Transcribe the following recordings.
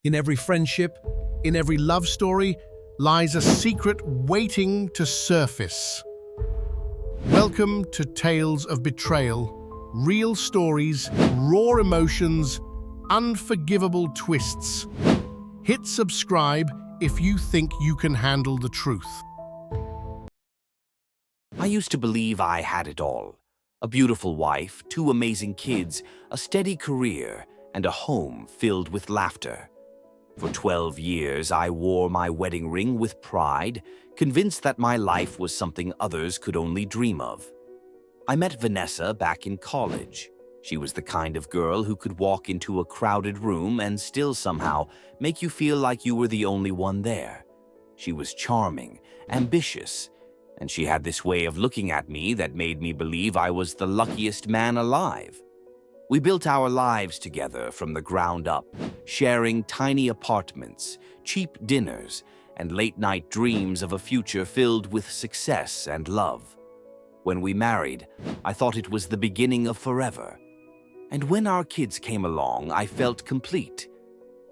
In every friendship, in every love story, lies a secret waiting to surface. Welcome to Tales of Betrayal. Real stories, raw emotions, unforgivable twists. Hit subscribe if you think you can handle the truth. I used to believe I had it all. A beautiful wife, 2 amazing kids, a steady career, and a home filled with laughter. For 12 years, I wore my wedding ring with pride, convinced that my life was something others could only dream of. I met Vanessa back in college. She was the kind of girl who could walk into a crowded room and still somehow make you feel like you were the only one there. She was charming, ambitious, and she had this way of looking at me that made me believe I was the luckiest man alive. We built our lives together from the ground up, sharing tiny apartments, cheap dinners, and late-night dreams of a future filled with success and love. When we married, I thought it was the beginning of forever. And when our kids came along, I felt complete.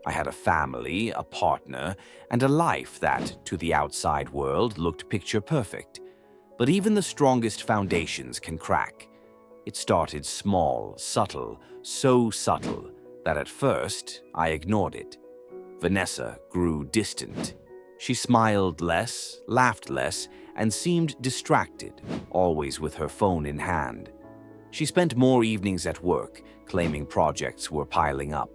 I had a family, a partner, and a life that, to the outside world, looked picture perfect. But even the strongest foundations can crack. It started small, subtle, so subtle that at first I ignored it. Vanessa grew distant. She smiled less, laughed less, and seemed distracted, always with her phone in hand. She spent more evenings at work, claiming projects were piling up.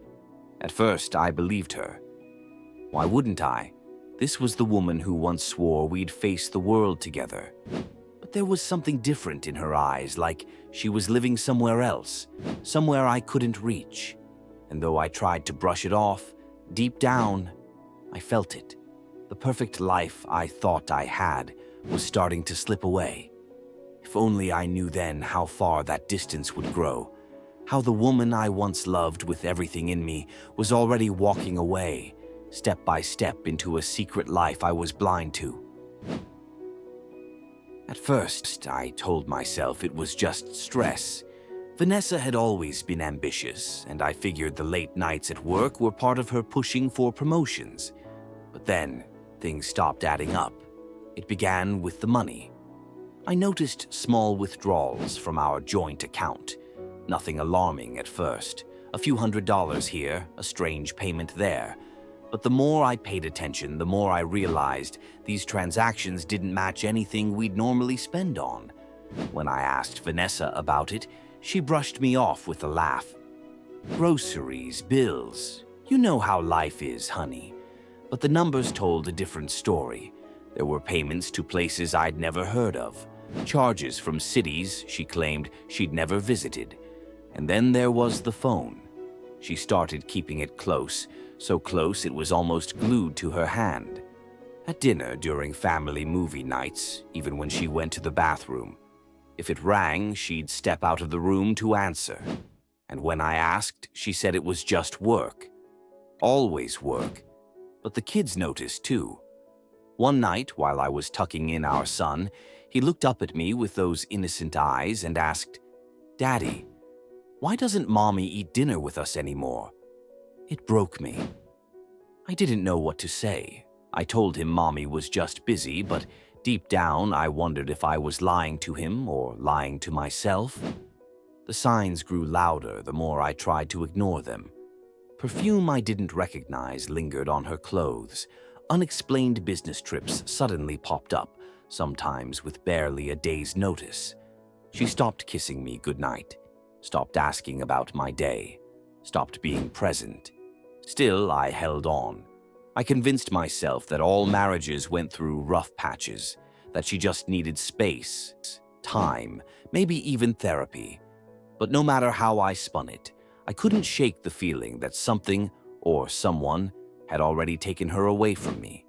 At first, I believed her. Why wouldn't I? This was the woman who once swore we'd face the world together. But there was something different in her eyes, like she was living somewhere else, somewhere I couldn't reach. And though I tried to brush it off, deep down, I felt it. The perfect life I thought I had was starting to slip away. If only I knew then how far that distance would grow, how the woman I once loved with everything in me was already walking away, step by step into a secret life I was blind to. At first, I told myself it was just stress. Vanessa had always been ambitious, and I figured the late nights at work were part of her pushing for promotions. But then, things stopped adding up. It began with the money. I noticed small withdrawals from our joint account. Nothing alarming at first. A few $100s here, a strange payment there. But the more I paid attention, the more I realized these transactions didn't match anything we'd normally spend on. When I asked Vanessa about it, she brushed me off with a laugh. Groceries, bills, you know how life is, honey. But the numbers told a different story. There were payments to places I'd never heard of, charges from cities she claimed she'd never visited. And then there was the phone. She started keeping it close, so close it was almost glued to her hand. At dinner, during family movie nights, even when she went to the bathroom. If it rang, she'd step out of the room to answer. And when I asked, she said it was just work. Always work. But the kids noticed too. One night, while I was tucking in our son, he looked up at me with those innocent eyes and asked, "Daddy, why doesn't Mommy eat dinner with us anymore?" It broke me. I didn't know what to say. I told him Mommy was just busy, but deep down I wondered if I was lying to him or lying to myself. The signs grew louder the more I tried to ignore them. Perfume I didn't recognize lingered on her clothes. Unexplained business trips suddenly popped up, sometimes with barely a day's notice. She stopped kissing me goodnight, stopped asking about my day, stopped being present. Still, I held on. I convinced myself that all marriages went through rough patches, that she just needed space, time, maybe even therapy. But no matter how I spun it, I couldn't shake the feeling that something or someone had already taken her away from me.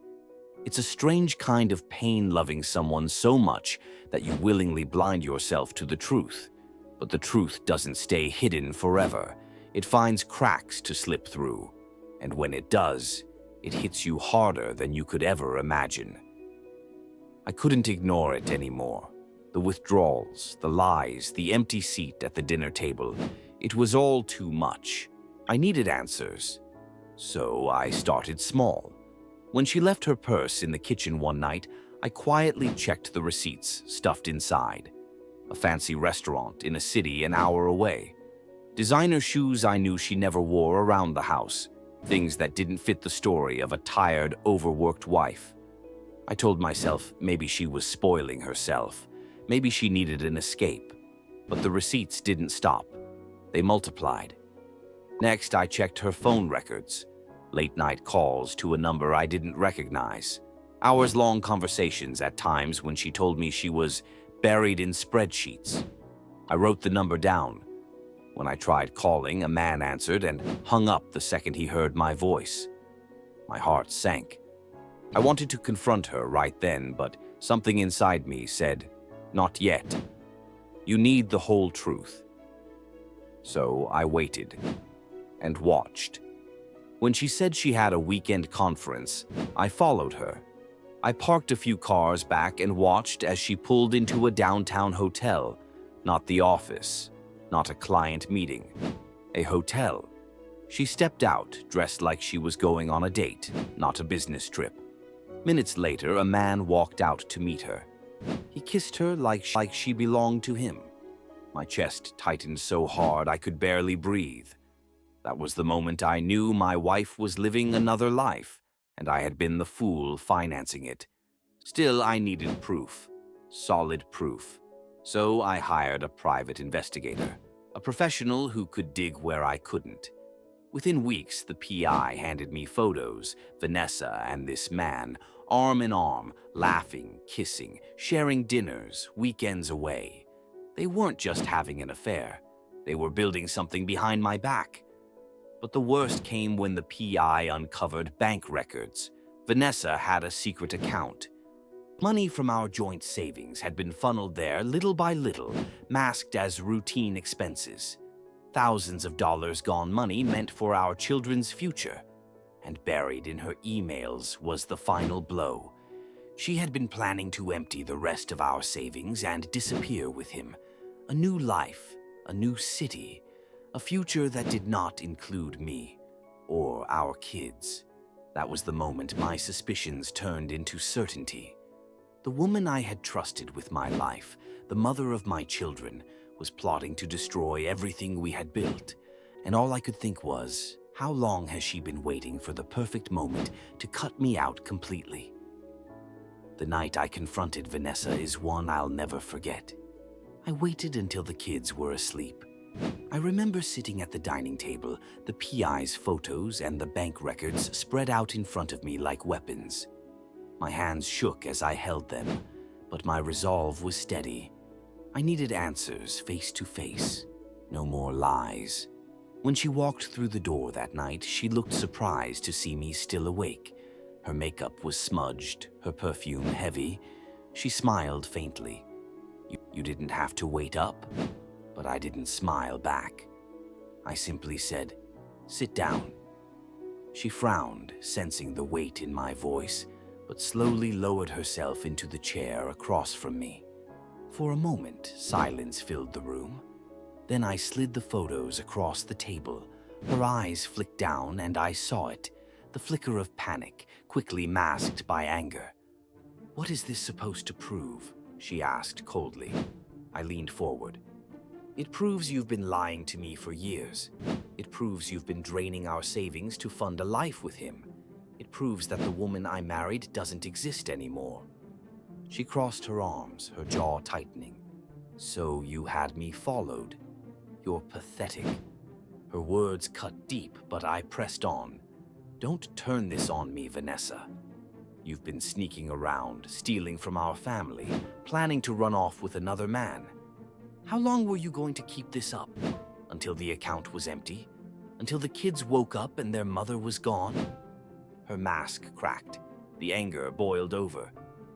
It's a strange kind of pain loving someone so much that you willingly blind yourself to the truth. But the truth doesn't stay hidden forever. It finds cracks to slip through. And when it does, it hits you harder than you could ever imagine. I couldn't ignore it anymore. The withdrawals, the lies, the empty seat at the dinner table. It was all too much. I needed answers. So I started small. When she left her purse in the kitchen one night, I quietly checked the receipts stuffed inside. A fancy restaurant in a city an hour away. Designer shoes I knew she never wore around the house. Things that didn't fit the story of a tired, overworked wife. I told myself maybe she was spoiling herself. Maybe she needed an escape. But the receipts didn't stop. They multiplied. Next, I checked her phone records. Late-night calls to a number I didn't recognize. Hours-long conversations at times when she told me she was buried in spreadsheets. I wrote the number down. When I tried calling, a man answered and hung up the second he heard my voice. My heart sank. I wanted to confront her right then, but something inside me said, "Not yet. You need the whole truth." So I waited and watched. When she said she had a weekend conference, I followed her. I parked a few cars back and watched as she pulled into a downtown hotel, not the office, not a client meeting, a hotel. She stepped out, dressed like she was going on a date, not a business trip. Minutes later, a man walked out to meet her. He kissed her like she belonged to him. My chest tightened so hard I could barely breathe. That was the moment I knew my wife was living another life, and I had been the fool financing it. Still, I needed proof, solid proof. So I hired a private investigator, a professional who could dig where I couldn't. Within weeks, the PI handed me photos, Vanessa and this man, arm in arm, laughing, kissing, sharing dinners, weekends away. They weren't just having an affair. They were building something behind my back. But the worst came when the PI uncovered bank records. Vanessa had a secret account. Money from our joint savings had been funneled there little by little, masked as routine expenses. Thousands of dollars gone money meant for our children's future. And buried in her emails was the final blow. She had been planning to empty the rest of our savings and disappear with him. A new life, a new city, a future that did not include me or our kids. That was the moment my suspicions turned into certainty. The woman I had trusted with my life, the mother of my children, was plotting to destroy everything we had built. And all I could think was, how long has she been waiting for the perfect moment to cut me out completely? The night I confronted Vanessa is one I'll never forget. I waited until the kids were asleep. I remember sitting at the dining table, the PI's photos and the bank records spread out in front of me like weapons. My hands shook as I held them, but my resolve was steady. I needed answers face to face, no more lies. When she walked through the door that night, she looked surprised to see me still awake. Her makeup was smudged, her perfume heavy. She smiled faintly. You didn't have to wait up?" But I didn't smile back. I simply said, "Sit down." She frowned, sensing the weight in my voice, but slowly lowered herself into the chair across from me. For a moment, silence filled the room. Then I slid the photos across the table. Her eyes flicked down, and I saw it, the flicker of panic, quickly masked by anger. "What is this supposed to prove?" she asked coldly. I leaned forward. "It proves you've been lying to me for years. It proves you've been draining our savings to fund a life with him. It proves that the woman I married doesn't exist anymore." She crossed her arms, her jaw tightening. "So you had me followed? You're pathetic." Her words cut deep, but I pressed on. "Don't turn this on me, Vanessa. You've been sneaking around, stealing from our family, planning to run off with another man. How long were you going to keep this up? Until the account was empty? Until the kids woke up and their mother was gone?" Her mask cracked. The anger boiled over.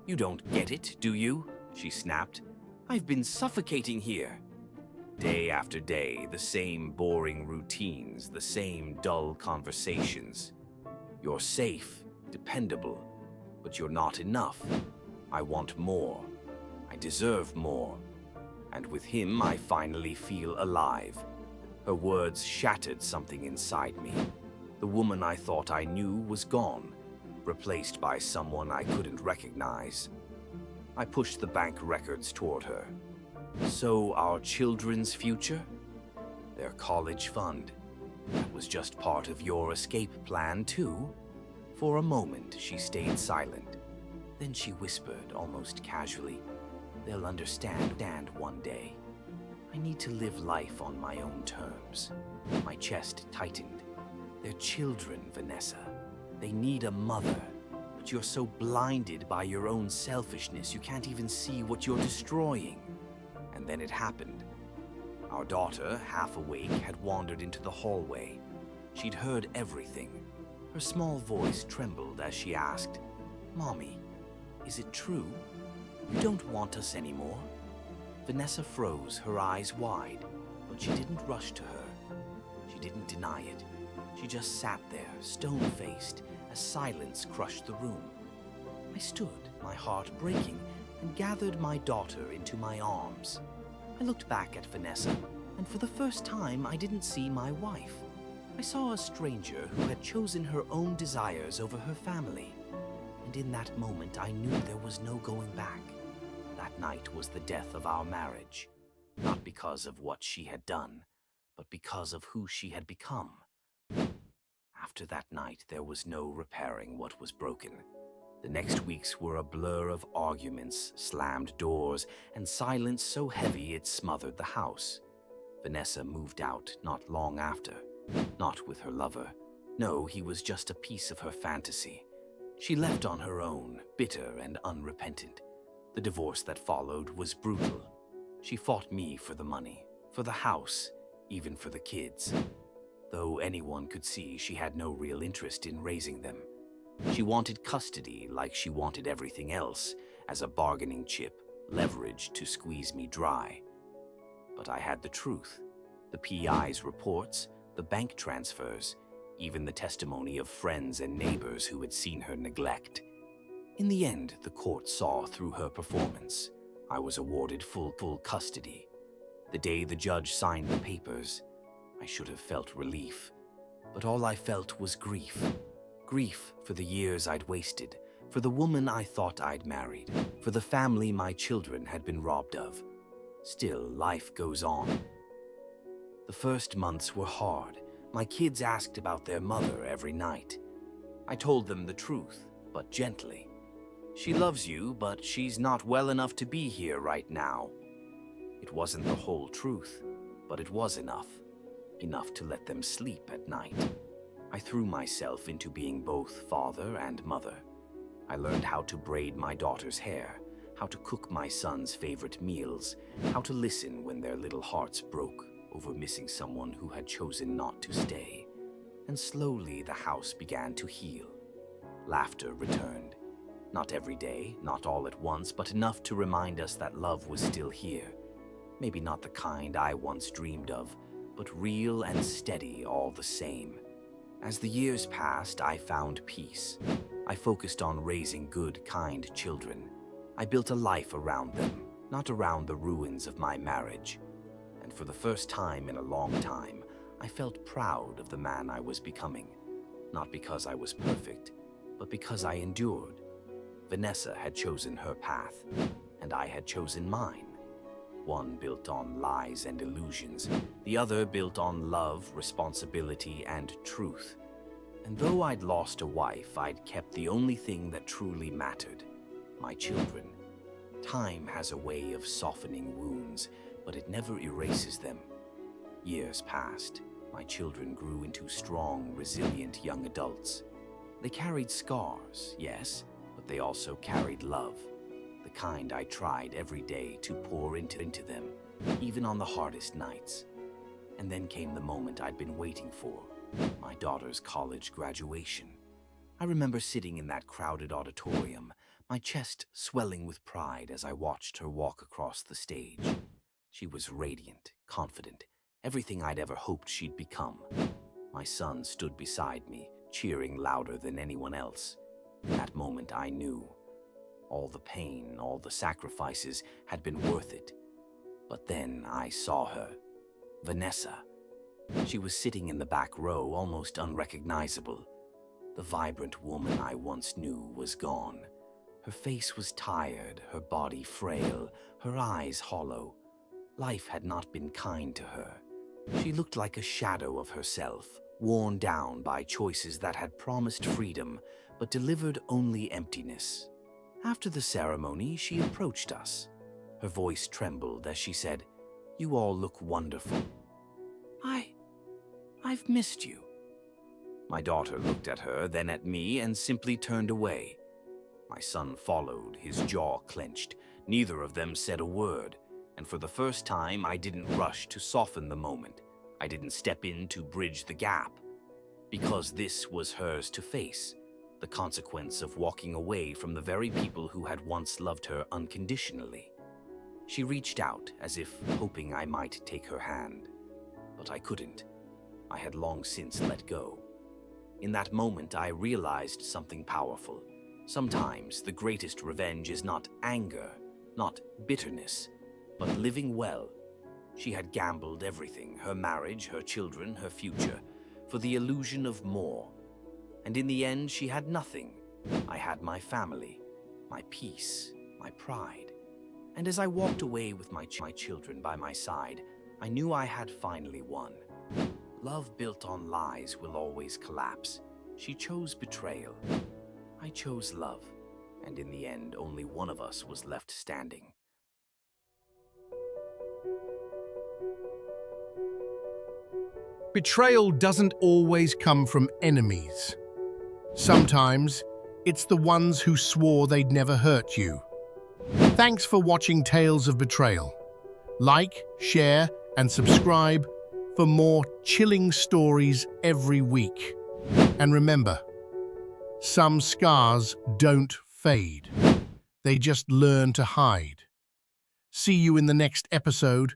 "You don't get it, do you?" she snapped. "I've been suffocating here." Day after day, the same boring routines, the same dull conversations. "You're safe, dependable, but you're not enough. I want more. I deserve more. And with him, I finally feel alive." Her words shattered something inside me. The woman I thought I knew was gone, replaced by someone I couldn't recognize. I pushed the bank records toward her. So our children's future? Their college fund. That was just part of your escape plan, too? For a moment, she stayed silent. Then she whispered, almost casually, "They'll understand one day. I need to live life on my own terms." My chest tightened. They're children, Vanessa. They need a mother. But you're so blinded by your own selfishness, you can't even see what you're destroying. And then it happened. Our daughter, half awake, had wandered into the hallway. She'd heard everything. Her small voice trembled as she asked, "Mommy, is it true? You don't want us anymore?" Vanessa froze, her eyes wide, but she didn't rush to her. She didn't deny it. She just sat there, stone-faced, as silence crushed the room. I stood, my heart breaking, and gathered my daughter into my arms. I looked back at Vanessa, and for the first time I didn't see my wife. I saw a stranger who had chosen her own desires over her family. And in that moment I knew there was no going back. That night was the death of our marriage, not because of what she had done, but because of who she had become. After that night, there was no repairing what was broken. The next weeks were a blur of arguments, slammed doors, and silence so heavy it smothered the house. Vanessa moved out not long after, not with her lover. No, he was just a piece of her fantasy. She left on her own, bitter and unrepentant. The divorce that followed was brutal. She fought me for the money, for the house, even for the kids. Though anyone could see she had no real interest in raising them. She wanted custody like she wanted everything else, as a bargaining chip, leverage to squeeze me dry. But I had the truth. The PI's reports, the bank transfers, even the testimony of friends and neighbors who had seen her neglect. In the end, the court saw through her performance. I was awarded full custody. The day the judge signed the papers, I should have felt relief. But all I felt was grief. Grief for the years I'd wasted, for the woman I thought I'd married, for the family my children had been robbed of. Still, life goes on. The first months were hard. My kids asked about their mother every night. I told them the truth, but gently. She loves you, but she's not well enough to be here right now. It wasn't the whole truth, but it was enough. Enough to let them sleep at night. I threw myself into being both father and mother. I learned how to braid my daughter's hair, how to cook my son's favorite meals, how to listen when their little hearts broke over missing someone who had chosen not to stay. And slowly the house began to heal. Laughter returned. Not every day, not all at once, but enough to remind us that love was still here. Maybe not the kind I once dreamed of, but real and steady all the same. As the years passed, I found peace. I focused on raising good, kind children. I built a life around them, not around the ruins of my marriage. And for the first time in a long time, I felt proud of the man I was becoming. Not because I was perfect, but because I endured. Vanessa had chosen her path, and I had chosen mine. One built on lies and illusions, the other built on love, responsibility, and truth. And though I'd lost a wife, I'd kept the only thing that truly mattered, my children. Time has a way of softening wounds, but it never erases them. Years passed. My children grew into strong, resilient young adults. They carried scars, yes, but they also carried love. The kind I tried every day to pour into them, even on the hardest nights. And then came the moment I'd been waiting for, my daughter's college graduation. I remember sitting in that crowded auditorium, my chest swelling with pride as I watched her walk across the stage. She was radiant, confident, everything I'd ever hoped she'd become. My son stood beside me, cheering louder than anyone else. In that moment I knew. All the pain, all the sacrifices had been worth it. But then I saw her. Vanessa. She was sitting in the back row, almost unrecognizable. The vibrant woman I once knew was gone. Her face was tired, her body frail, her eyes hollow. Life had not been kind to her. She looked like a shadow of herself, worn down by choices that had promised freedom, but delivered only emptiness. After the ceremony, she approached us. Her voice trembled as she said, "You all look wonderful. I've missed you." My daughter looked at her, then at me, and simply turned away. My son followed, his jaw clenched. Neither of them said a word, and for the first time, I didn't rush to soften the moment. I didn't step in to bridge the gap, because this was hers to face, the consequence of walking away from the very people who had once loved her unconditionally. She reached out, as if hoping I might take her hand, but I couldn't. I had long since let go. In that moment, I realized something powerful. Sometimes the greatest revenge is not anger, not bitterness, but living well. She had gambled everything, her marriage, her children, her future, for the illusion of more. And in the end, she had nothing. I had my family, my peace, my pride. And as I walked away with my children by my side, I knew I had finally won. Love built on lies will always collapse. She chose betrayal. I chose love. And in the end, only one of us was left standing. Betrayal doesn't always come from enemies. Sometimes, it's the ones who swore they'd never hurt you. Thanks for watching Tales of Betrayal. Like, share, and subscribe for more chilling stories every week. And remember, some scars don't fade. They just learn to hide. See you in the next episode.